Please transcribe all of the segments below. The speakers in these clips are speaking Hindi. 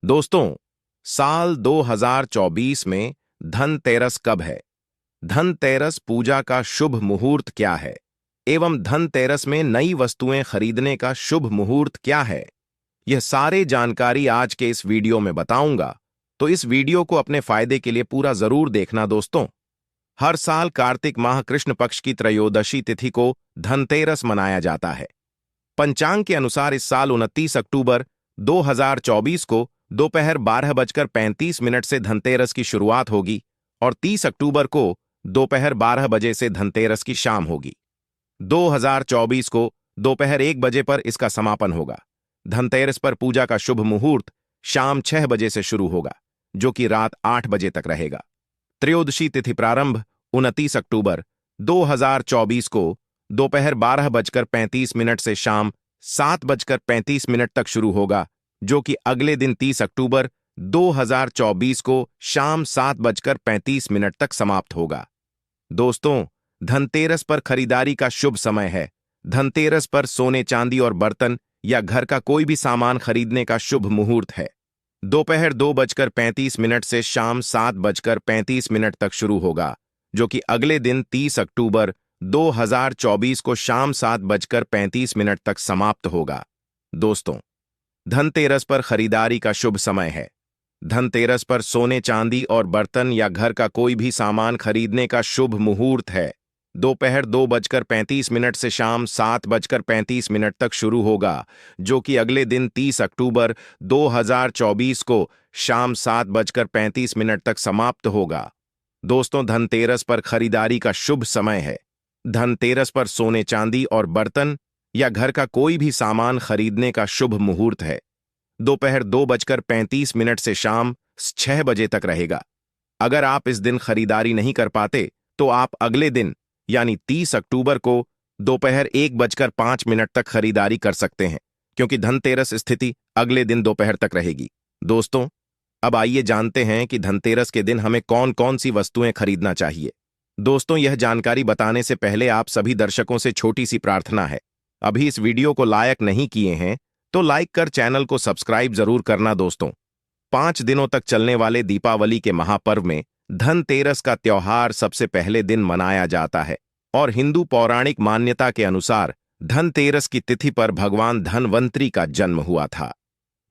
दोस्तों, साल 2024 में धनतेरस कब है? धनतेरस पूजा का शुभ मुहूर्त क्या है? एवं धनतेरस में नई वस्तुएं खरीदने का शुभ मुहूर्त क्या है? यह सारे जानकारी आज के इस वीडियो में बताऊंगा, तो इस वीडियो को अपने फायदे के लिए पूरा जरूर देखना दोस्तों। हर साल कार्तिक माह कृष्ण पक्ष की त्रयोदशी तिथि को धनतेरस मनाया जाता है। पंचांग के अनुसार इस साल 29 अक्टूबर 2024 को दोपहर 12:35 से धनतेरस की शुरुआत होगी और 30 अक्टूबर को दोपहर 12 बजे से धनतेरस की शाम होगी। 2024 को दोपहर 1 बजे पर इसका समापन होगा। धनतेरस पर पूजा का शुभ मुहूर्त शाम 6 बजे से शुरू होगा, जो कि रात 8 बजे तक रहेगा। त्रयोदशी तिथि प्रारंभ 29 अक्टूबर 2024 को दोपहर 12:35 से शाम 7:35 तक शुरू होगा, जो कि अगले दिन 30 अक्टूबर 2024 को शाम 7:35 तक समाप्त होगा। दोस्तों, धनतेरस पर खरीदारी का शुभ समय है। धनतेरस पर सोने चांदी और बर्तन या घर का कोई भी सामान खरीदने का शुभ मुहूर्त है। दोपहर 2:35 से शाम 7:35 तक शुरू होगा, जो कि अगले दिन 30 अक्टूबर 2024 को शाम 7:35 तक समाप्त होगा। दोस्तों, धनतेरस पर खरीदारी का शुभ समय है। धनतेरस पर सोने चांदी और बर्तन या घर का कोई भी सामान खरीदने का शुभ मुहूर्त है। दोपहर 2:35 से शाम 7:35 तक शुरू होगा, जो कि अगले दिन 30 अक्टूबर 2024 को शाम 7:35 तक समाप्त होगा। दोस्तों, धनतेरस पर खरीदारी का शुभ समय है। धनतेरस पर सोने चांदी और बर्तन या घर का कोई भी सामान खरीदने का शुभ मुहूर्त है। दोपहर 2:35 से शाम 6 बजे तक रहेगा। अगर आप इस दिन खरीदारी नहीं कर पाते, तो आप अगले दिन यानी 30 अक्टूबर को दोपहर 1:05 तक खरीदारी कर सकते हैं, क्योंकि धनतेरस स्थिति अगले दिन दोपहर तक रहेगी। दोस्तों, अब आइए जानते हैं कि धनतेरस के दिन हमें कौन कौन सी वस्तुएं खरीदना चाहिए। दोस्तों, यह जानकारी बताने से पहले आप सभी दर्शकों से छोटी सी प्रार्थना है। अभी इस वीडियो को लाइक नहीं किए हैं तो लाइक कर चैनल को सब्सक्राइब जरूर करना। दोस्तों, 5 दिनों तक चलने वाले दीपावली के महापर्व में धनतेरस का त्योहार सबसे पहले दिन मनाया जाता है और हिंदू पौराणिक मान्यता के अनुसार धनतेरस की तिथि पर भगवान धनवंतरी का जन्म हुआ था।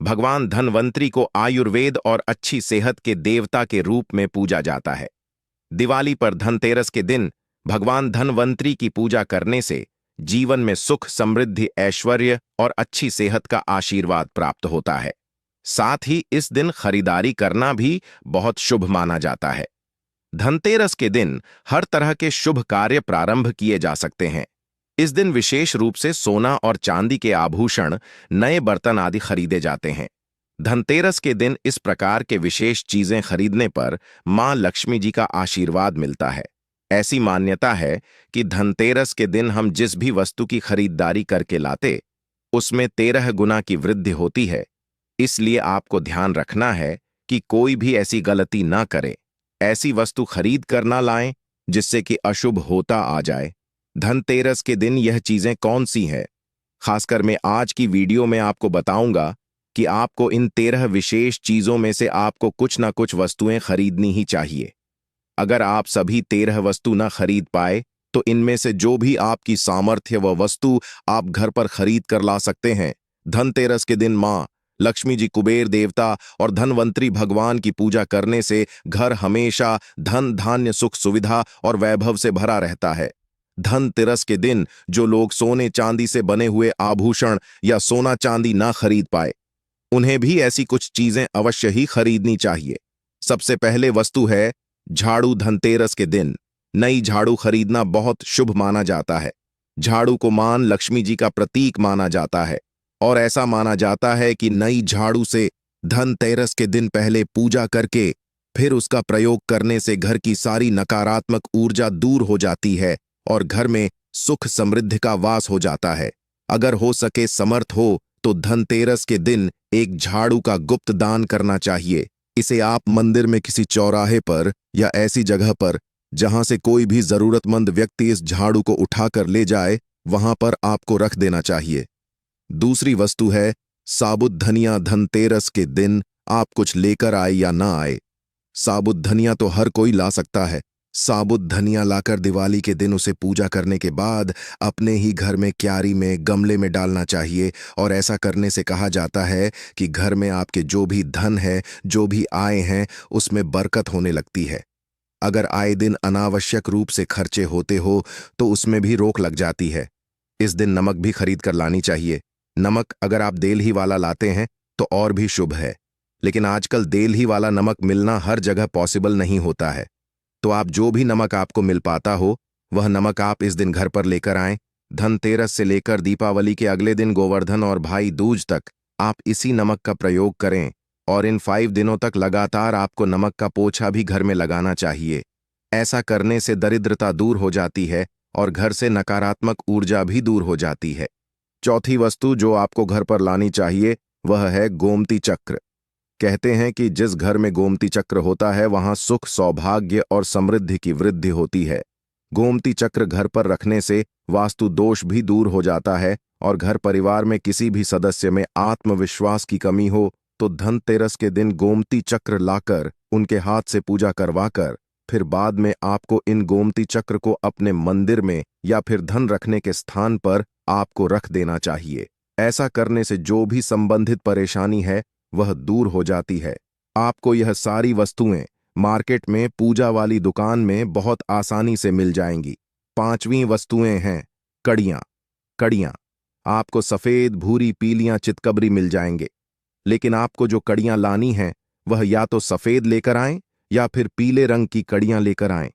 भगवान धनवंतरी को आयुर्वेद और अच्छी सेहत के देवता के रूप में पूजा जाता है। दिवाली पर धनतेरस के दिन भगवान धनवंतरी की पूजा करने से जीवन में सुख, समृद्धि, ऐश्वर्य और अच्छी सेहत का आशीर्वाद प्राप्त होता है। साथ ही इस दिन खरीदारी करना भी बहुत शुभ माना जाता है। धनतेरस के दिन हर तरह के शुभ कार्य प्रारंभ किए जा सकते हैं। इस दिन विशेष रूप से सोना और चांदी के आभूषण, नए बर्तन आदि खरीदे जाते हैं। धनतेरस के दिन इस प्रकार के विशेष चीजें खरीदने पर मां लक्ष्मी जी का आशीर्वाद मिलता है। ऐसी मान्यता है कि धनतेरस के दिन हम जिस भी वस्तु की खरीदारी करके लाते, उसमें 13 गुना की वृद्धि होती है। इसलिए आपको ध्यान रखना है कि कोई भी ऐसी गलती ना करे। ऐसी वस्तु खरीद कर ना लाएं जिससे कि अशुभ होता आ जाए। धनतेरस के दिन यह चीजें कौन सी हैं? खासकर मैं आज की वीडियो में आपको बताऊंगा कि आपको इन 13 विशेष चीजों में से आपको कुछ ना कुछ वस्तुएं खरीदनी ही चाहिए। अगर आप सभी 13 वस्तु न खरीद पाए, तो इनमें से जो भी आपकी सामर्थ्य व वस्तु आप घर पर खरीद कर ला सकते हैं। धनतेरस के दिन मां लक्ष्मी जी, कुबेर देवता और धनवंतरी भगवान की पूजा करने से घर हमेशा धन, धान्य, सुख, सुविधा और वैभव से भरा रहता है। धनतेरस के दिन जो लोग सोने चांदी से बने हुए आभूषण या सोना चांदी ना खरीद पाए, उन्हें भी ऐसी कुछ चीजें अवश्य ही खरीदनी चाहिए। सबसे पहले वस्तु है झाड़ू। धनतेरस के दिन नई झाड़ू खरीदना बहुत शुभ माना जाता है। झाड़ू को मां लक्ष्मी जी का प्रतीक माना जाता है और ऐसा माना जाता है कि नई झाड़ू से धनतेरस के दिन पहले पूजा करके फिर उसका प्रयोग करने से घर की सारी नकारात्मक ऊर्जा दूर हो जाती है और घर में सुख, समृद्धि का वास हो जाता है। अगर हो सके, समर्थ हो, तो धनतेरस के दिन एक झाड़ू का गुप्त दान करना चाहिए। इसे आप मंदिर में किसी चौराहे पर या ऐसी जगह पर जहां से कोई भी जरूरतमंद व्यक्ति इस झाड़ू को उठाकर ले जाए, वहां पर आपको रख देना चाहिए। दूसरी वस्तु है साबुत धनिया। धनतेरस के दिन आप कुछ लेकर आए या ना आए। साबुत धनिया तो हर कोई ला सकता है। साबुत धनिया लाकर दिवाली के दिन उसे पूजा करने के बाद अपने ही घर में क्यारी में गमले में डालना चाहिए, और ऐसा करने से कहा जाता है कि घर में आपके जो भी धन है, जो भी आए हैं, उसमें बरकत होने लगती है। अगर आए दिन अनावश्यक रूप से खर्चे होते हो तो उसमें भी रोक लग जाती है। इस दिन नमक भी खरीद कर लानी चाहिए। नमक अगर आप देल ही वाला लाते हैं तो और भी शुभ है, लेकिन आजकल देल ही वाला नमक मिलना हर जगह पॉसिबल नहीं होता है। तो आप जो भी नमक आपको मिल पाता हो वह नमक आप इस दिन घर पर लेकर आएं। धनतेरस से लेकर दीपावली के अगले दिन गोवर्धन और भाई दूज तक आप इसी नमक का प्रयोग करें, और इन 5 दिनों तक लगातार आपको नमक का पोछा भी घर में लगाना चाहिए। ऐसा करने से दरिद्रता दूर हो जाती है और घर से नकारात्मक ऊर्जा भी दूर हो जाती है। चौथी वस्तु जो आपको घर पर लानी चाहिए वह है गोमती चक्र। कहते हैं कि जिस घर में गोमती चक्र होता है वहां सुख, सौभाग्य और समृद्धि की वृद्धि होती है। गोमती चक्र घर पर रखने से वास्तु दोष भी दूर हो जाता है, और घर परिवार में किसी भी सदस्य में आत्मविश्वास की कमी हो तो धनतेरस के दिन गोमती चक्र लाकर उनके हाथ से पूजा करवाकर फिर बाद में आपको इन गोमती चक्र को अपने मंदिर में या फिर धन रखने के स्थान पर आपको रख देना चाहिए। ऐसा करने से जो भी संबंधित परेशानी है वह दूर हो जाती है। आपको यह सारी वस्तुएं मार्केट में पूजा वाली दुकान में बहुत आसानी से मिल जाएंगी। 5वीं वस्तुएं हैं कड़ियां। कड़ियां आपको सफेद, भूरी, पीलियां चितकबरी मिल जाएंगे, लेकिन आपको जो कड़ियां लानी हैं वह या तो सफेद लेकर आएं या फिर पीले रंग की कड़ियां लेकर आएं।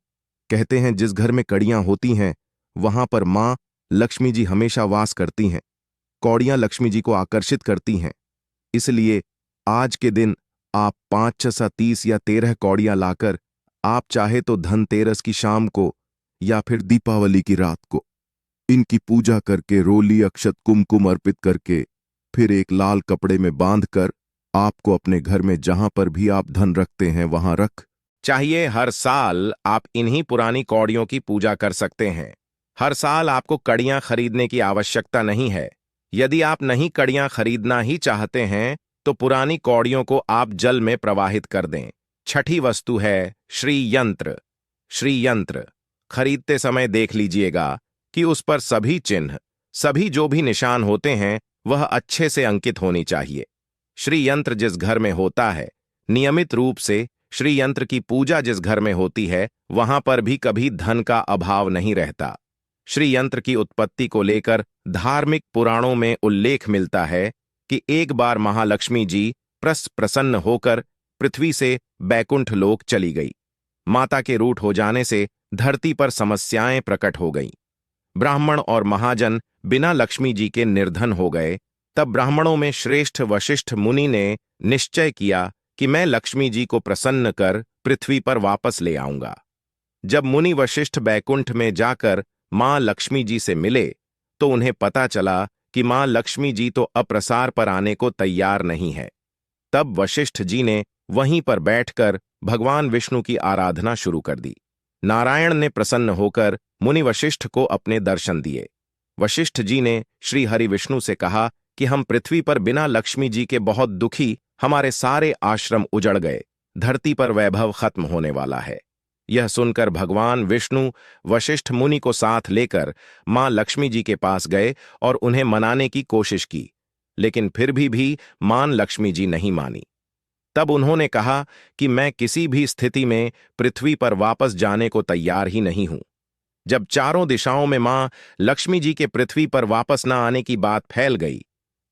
कहते हैं जिस घर में कड़ियां होती हैं वहां पर मां लक्ष्मी जी हमेशा वास करती हैं। कौड़ियां लक्ष्मी जी को आकर्षित करती हैं, इसलिए आज के दिन आप 5, 6, 30 या 13 कौड़ियां लाकर आप चाहे तो धनतेरस की शाम को या फिर दीपावली की रात को इनकी पूजा करके रोली, अक्षत, कुमकुम अर्पित करके फिर एक लाल कपड़े में बांधकर आपको अपने घर में जहां पर भी आप धन रखते हैं वहां रख चाहिए। हर साल आप इन्हीं पुरानी कौड़ियों की पूजा कर सकते हैं। हर साल आपको कड़ियां खरीदने की आवश्यकता नहीं है। यदि आप नहीं कड़ियां खरीदना ही चाहते हैं तो पुरानी कौड़ियों को आप जल में प्रवाहित कर दें। छठी वस्तु है श्री यंत्र। श्री यंत्र खरीदते समय देख लीजिएगा कि उस पर सभी चिन्ह, सभी जो भी निशान होते हैं वह अच्छे से अंकित होनी चाहिए। श्री यंत्र जिस घर में होता है, नियमित रूप से श्री यंत्र की पूजा जिस घर में होती है, वहां पर भी कभी धन का अभाव नहीं रहता। श्री यंत्र की उत्पत्ति को लेकर धार्मिक पुराणों में उल्लेख मिलता है कि एक बार महालक्ष्मी जी प्रसन्न होकर पृथ्वी से बैकुंठ लोक चली गई। माता के रूठ हो जाने से धरती पर समस्याएं प्रकट हो गईं। ब्राह्मण और महाजन बिना लक्ष्मी जी के निर्धन हो गए। तब ब्राह्मणों में श्रेष्ठ वशिष्ठ मुनि ने निश्चय किया कि मैं लक्ष्मी जी को प्रसन्न कर पृथ्वी पर वापस ले आऊंगा। जब मुनि वशिष्ठ बैकुंठ में जाकर मां लक्ष्मी जी से मिले तो उन्हें पता चला कि मां लक्ष्मी जी तो अप्रसार पर आने को तैयार नहीं है। तब वशिष्ठ जी ने वहीं पर बैठकर भगवान विष्णु की आराधना शुरू कर दी। नारायण ने प्रसन्न होकर मुनि वशिष्ठ को अपने दर्शन दिए। वशिष्ठ जी ने श्री हरि विष्णु से कहा कि हम पृथ्वी पर बिना लक्ष्मी जी के बहुत दुखी, हमारे सारे आश्रम उजड़ गए, धरती पर वैभव खत्म होने वाला है। यह सुनकर भगवान विष्णु वशिष्ठ मुनि को साथ लेकर मां लक्ष्मी जी के पास गए और उन्हें मनाने की कोशिश की, लेकिन फिर भी मां लक्ष्मी जी नहीं मानी। तब उन्होंने कहा कि मैं किसी भी स्थिति में पृथ्वी पर वापस जाने को तैयार ही नहीं हूं। जब चारों दिशाओं में मां लक्ष्मी जी के पृथ्वी पर वापस न आने की बात फैल गई,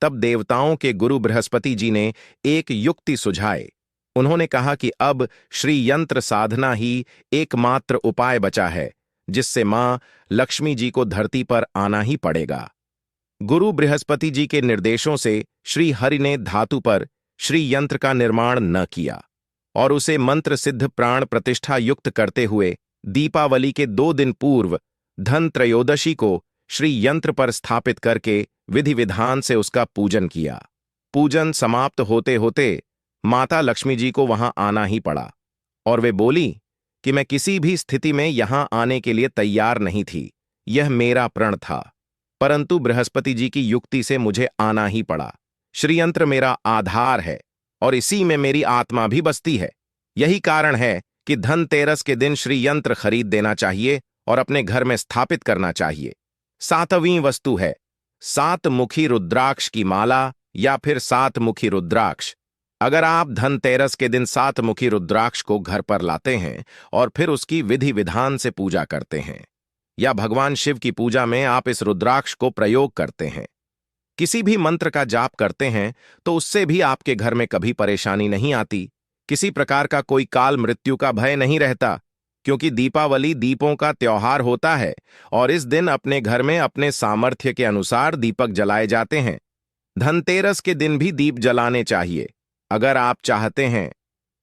तब देवताओं के गुरु बृहस्पति जी ने एक युक्ति सुझाई। उन्होंने कहा कि अब श्री यंत्र साधना ही एकमात्र उपाय बचा है जिससे मां लक्ष्मी जी को धरती पर आना ही पड़ेगा। गुरु बृहस्पति जी के निर्देशों से श्री हरि ने धातु पर श्री यंत्र का निर्माण न किया और उसे मंत्र सिद्ध प्राण प्रतिष्ठा युक्त करते हुए दीपावली के 2 दिन पूर्व धन त्रयोदशी को श्री यंत्र पर स्थापित करके विधि विधान से उसका पूजन किया। पूजन समाप्त होते होते माता लक्ष्मी जी को वहां आना ही पड़ा और वे बोली कि मैं किसी भी स्थिति में यहां आने के लिए तैयार नहीं थी, यह मेरा प्रण था, परंतु बृहस्पति जी की युक्ति से मुझे आना ही पड़ा। श्रीयंत्र मेरा आधार है और इसी में मेरी आत्मा भी बसती है। यही कारण है कि धनतेरस के दिन श्री यंत्र खरीद देना चाहिए और अपने घर में स्थापित करना चाहिए। 7वीं वस्तु है 7 मुखी रुद्राक्ष की माला या फिर 7 मुखी रुद्राक्ष। अगर आप धनतेरस के दिन 7 मुखी रुद्राक्ष को घर पर लाते हैं और फिर उसकी विधि विधान से पूजा करते हैं, या भगवान शिव की पूजा में आप इस रुद्राक्ष को प्रयोग करते हैं, किसी भी मंत्र का जाप करते हैं, तो उससे भी आपके घर में कभी परेशानी नहीं आती, किसी प्रकार का कोई काल मृत्यु का भय नहीं रहता, क्योंकि दीपावली दीपों का त्योहार होता है और इस दिन अपने घर में अपने सामर्थ्य के अनुसार दीपक जलाए जाते हैं। धनतेरस के दिन भी दीप जलाने चाहिए। अगर आप चाहते हैं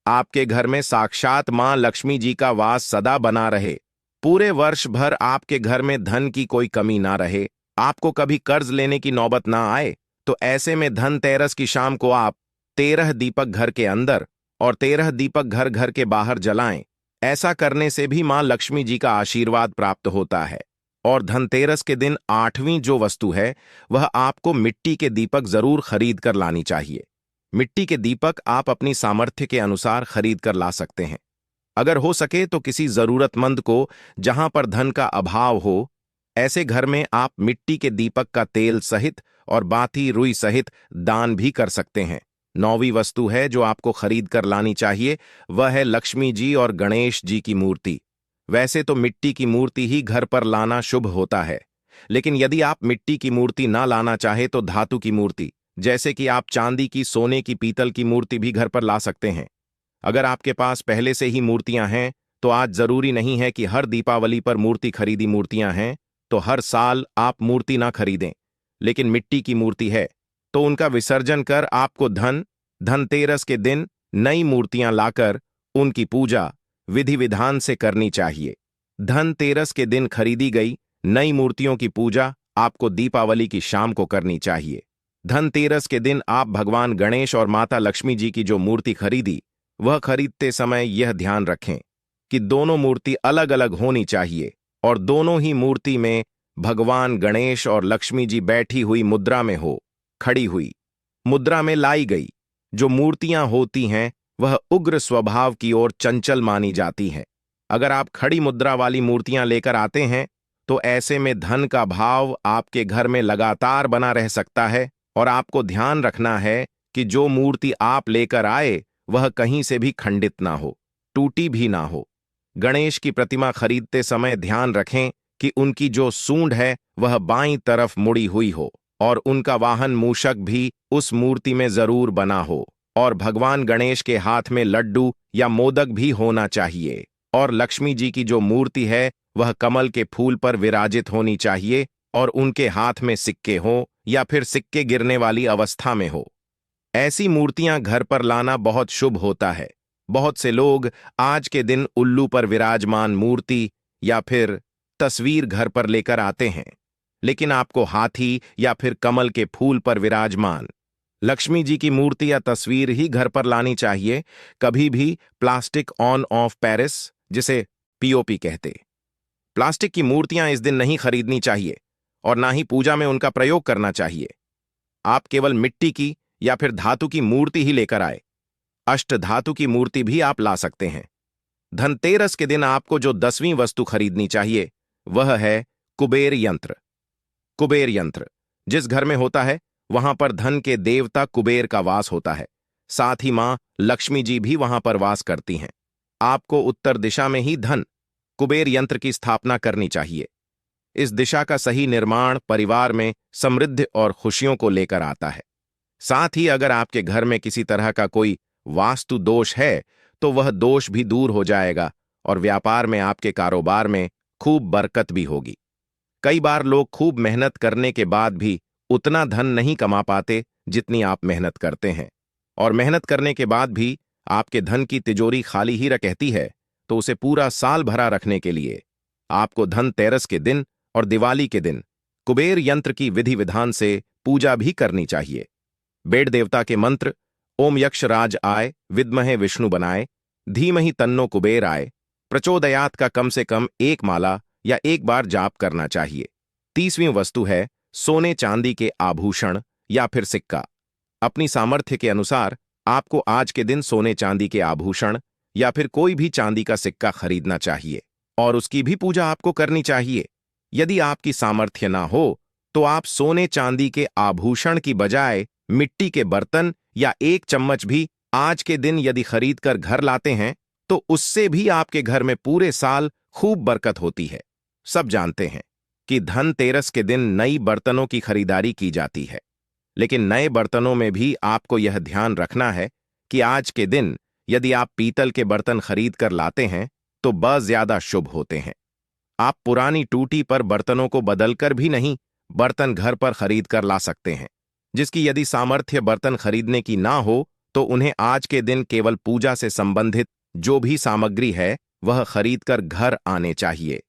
आपके घर में साक्षात मां लक्ष्मी जी का वास सदा बना रहे, पूरे वर्ष भर आपके घर में धन की कोई कमी ना रहे, आपको कभी कर्ज लेने की नौबत ना आए, तो ऐसे में धनतेरस की शाम को आप 13 दीपक घर के अंदर और 13 दीपक घर घर के बाहर जलाएं। ऐसा करने से भी मां लक्ष्मी जी का आशीर्वाद प्राप्त होता है। और धनतेरस के दिन 8वीं जो वस्तु है वह आपको मिट्टी के दीपक जरूर खरीद कर लानी चाहिए। मिट्टी के दीपक आप अपनी सामर्थ्य के अनुसार खरीद कर ला सकते हैं। अगर हो सके तो किसी जरूरतमंद को, जहां पर धन का अभाव हो, ऐसे घर में आप मिट्टी के दीपक का तेल सहित और बाती रुई सहित दान भी कर सकते हैं। 9वीं वस्तु है जो आपको खरीद कर लानी चाहिए, वह है लक्ष्मी जी और गणेश जी की मूर्ति। वैसे तो मिट्टी की मूर्ति ही घर पर लाना शुभ होता है, लेकिन यदि आप मिट्टी की मूर्ति ना लाना चाहे तो धातु की मूर्ति, जैसे कि आप चांदी की, सोने की, पीतल की मूर्ति भी घर पर ला सकते हैं। अगर आपके पास पहले से ही मूर्तियां हैं तो आज जरूरी नहीं है कि हर दीपावली पर मूर्ति खरीदी मूर्तियां हैं तो हर साल आप मूर्ति ना खरीदें, लेकिन मिट्टी की मूर्ति है तो उनका विसर्जन कर आपको धनतेरस के दिन नई मूर्तियां लाकर उनकी पूजा विधि विधान से करनी चाहिए। धनतेरस के दिन खरीदी गई नई मूर्तियों की पूजा आपको दीपावली की शाम को करनी चाहिए। धनतेरस के दिन आप भगवान गणेश और माता लक्ष्मी जी की जो मूर्ति खरीदी, वह खरीदते समय यह ध्यान रखें कि दोनों मूर्ति अलग अलग होनी चाहिए और दोनों ही मूर्ति में भगवान गणेश और लक्ष्मी जी बैठी हुई मुद्रा में हो, खड़ी हुई मुद्रा में लाई गई जो मूर्तियां होती हैं वह उग्र स्वभाव की ओर चंचल मानी जाती हैं। अगर आप खड़ी मुद्रा वाली मूर्तियां लेकर आते हैं तो ऐसे में धन का भाव आपके घर में लगातार बना रह सकता है और आपको ध्यान रखना है कि जो मूर्ति आप लेकर आए वह कहीं से भी खंडित ना हो, टूटी भी ना हो। गणेश की प्रतिमा खरीदते समय ध्यान रखें कि उनकी जो सूंड है वह बाईं तरफ मुड़ी हुई हो और उनका वाहन मूषक भी उस मूर्ति में जरूर बना हो और भगवान गणेश के हाथ में लड्डू या मोदक भी होना चाहिए और लक्ष्मी जी की जो मूर्ति है वह कमल के फूल पर विराजित होनी चाहिए और उनके हाथ में सिक्के हो या फिर सिक्के गिरने वाली अवस्था में हो। ऐसी मूर्तियां घर पर लाना बहुत शुभ होता है। बहुत से लोग आज के दिन उल्लू पर विराजमान मूर्ति या फिर तस्वीर घर पर लेकर आते हैं, लेकिन आपको हाथी या फिर कमल के फूल पर विराजमान लक्ष्मी जी की मूर्ति या तस्वीर ही घर पर लानी चाहिए। कभी भी प्लास्टिक ऑन ऑफ पेरिस, जिसे पीओपी कहते, प्लास्टिक की मूर्तियां इस दिन नहीं खरीदनी चाहिए और ना ही पूजा में उनका प्रयोग करना चाहिए। आप केवल मिट्टी की या फिर धातु की मूर्ति ही लेकर आए। अष्ट धातु की मूर्ति भी आप ला सकते हैं। धनतेरस के दिन आपको जो 10वीं वस्तु खरीदनी चाहिए वह है कुबेर यंत्र। कुबेर यंत्र जिस घर में होता है वहां पर धन के देवता कुबेर का वास होता है, साथ ही मां लक्ष्मी जी भी वहां पर वास करती हैं। आपको उत्तर दिशा में ही धन कुबेर यंत्र की स्थापना करनी चाहिए। इस दिशा का सही निर्माण परिवार में समृद्धि और खुशियों को लेकर आता है। साथ ही अगर आपके घर में किसी तरह का कोई वास्तु दोष है तो वह दोष भी दूर हो जाएगा और व्यापार में, आपके कारोबार में खूब बरकत भी होगी। कई बार लोग खूब मेहनत करने के बाद भी उतना धन नहीं कमा पाते जितनी आप मेहनत करते हैं, और मेहनत करने के बाद भी आपके धन की तिजोरी खाली ही रहती है, तो उसे पूरा साल भरा रखने के लिए आपको धनतेरस के दिन और दिवाली के दिन कुबेर यंत्र की विधि विधान से पूजा भी करनी चाहिए। बेड देवता के मंत्र ओम यक्षराज आय विद्महे विष्णु बनाए धीमहि तन्नो कुबेर आय प्रचोदयात का कम से कम 1 माला या 1 बार जाप करना चाहिए। 30वीं वस्तु है सोने चांदी के आभूषण या फिर सिक्का। अपनी सामर्थ्य के अनुसार आपको आज के दिन सोने चांदी के आभूषण या फिर कोई भी चांदी का सिक्का खरीदना चाहिए और उसकी भी पूजा आपको करनी चाहिए। यदि आपकी सामर्थ्य ना हो तो आप सोने चांदी के आभूषण की बजाय मिट्टी के बर्तन या एक चम्मच भी आज के दिन यदि खरीद कर घर लाते हैं तो उससे भी आपके घर में पूरे साल खूब बरकत होती है। सब जानते हैं कि धनतेरस के दिन नई बर्तनों की खरीदारी की जाती है, लेकिन नए बर्तनों में भी आपको यह ध्यान रखना है कि आज के दिन यदि आप पीतल के बर्तन खरीद कर लाते हैं तो बहुत ज्यादा शुभ होते हैं। आप पुरानी टूटी पर बर्तनों को बदलकर भी नहीं, बर्तन घर पर खरीद कर ला सकते हैं। जिसकी यदि सामर्थ्य बर्तन खरीदने की ना हो तो उन्हें आज के दिन केवल पूजा से संबंधित जो भी सामग्री है वह खरीद कर घर आने चाहिए।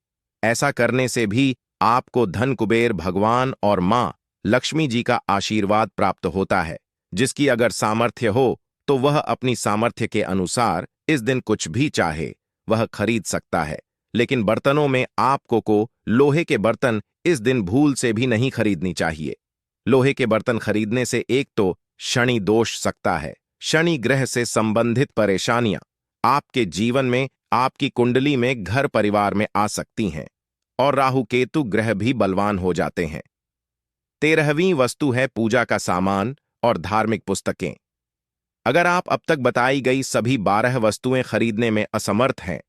ऐसा करने से भी आपको धन कुबेर भगवान और मां लक्ष्मी जी का आशीर्वाद प्राप्त होता है। जिसकी अगर सामर्थ्य हो तो वह अपनी सामर्थ्य के अनुसार इस दिन कुछ भी चाहे वह खरीद सकता है, लेकिन बर्तनों में आपको लोहे के बर्तन इस दिन भूल से भी नहीं खरीदनी चाहिए। लोहे के बर्तन खरीदने से एक तो शनि दोष सकता है, शनि ग्रह से संबंधित परेशानियां आपके जीवन में, आपकी कुंडली में, घर परिवार में आ सकती हैं और राहु केतु ग्रह भी बलवान हो जाते हैं। 13वीं वस्तु है पूजा का सामान और धार्मिक पुस्तकें। अगर आप अब तक बताई गई सभी 12 वस्तुएं खरीदने में असमर्थ हैं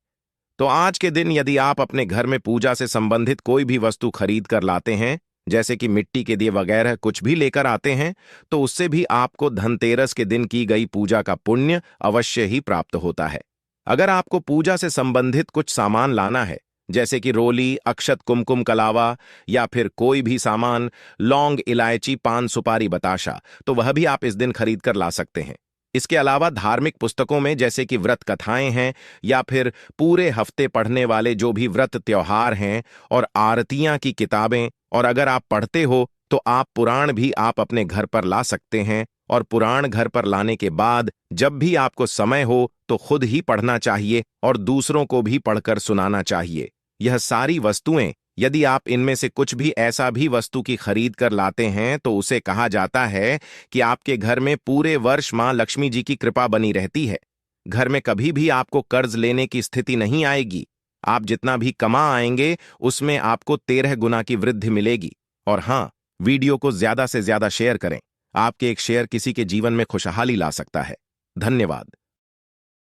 तो आज के दिन यदि आप अपने घर में पूजा से संबंधित कोई भी वस्तु खरीद कर लाते हैं, जैसे कि मिट्टी के दिए वगैरह कुछ भी लेकर आते हैं, तो उससे भी आपको धनतेरस के दिन की गई पूजा का पुण्य अवश्य ही प्राप्त होता है। अगर आपको पूजा से संबंधित कुछ सामान लाना है, जैसे कि रोली, अक्षत, कुमकुम, कलावा या फिर कोई भी सामान, लौंग, इलायची, पान, सुपारी, बताशा, तो वह भी आप इस दिन खरीद कर ला सकते हैं। इसके अलावा धार्मिक पुस्तकों में जैसे कि व्रत कथाएं हैं या फिर पूरे हफ्ते पढ़ने वाले जो भी व्रत त्योहार हैं और आरतियां की किताबें, और अगर आप पढ़ते हो तो आप पुराण भी आप अपने घर पर ला सकते हैं और पुराण घर पर लाने के बाद जब भी आपको समय हो तो खुद ही पढ़ना चाहिए और दूसरों को भी पढ़कर सुनाना चाहिए। यह सारी वस्तुएं यदि आप इनमें से कुछ भी ऐसा भी वस्तु की खरीद कर लाते हैं तो उसे कहा जाता है कि आपके घर में पूरे वर्ष मां लक्ष्मी जी की कृपा बनी रहती है। घर में कभी भी आपको कर्ज लेने की स्थिति नहीं आएगी। आप जितना भी कमा आएंगे उसमें आपको 13 गुना की वृद्धि मिलेगी। और हां, वीडियो को ज्यादा से ज्यादा शेयर करें। आपके एक शेयर किसी के जीवन में खुशहाली ला सकता है। धन्यवाद।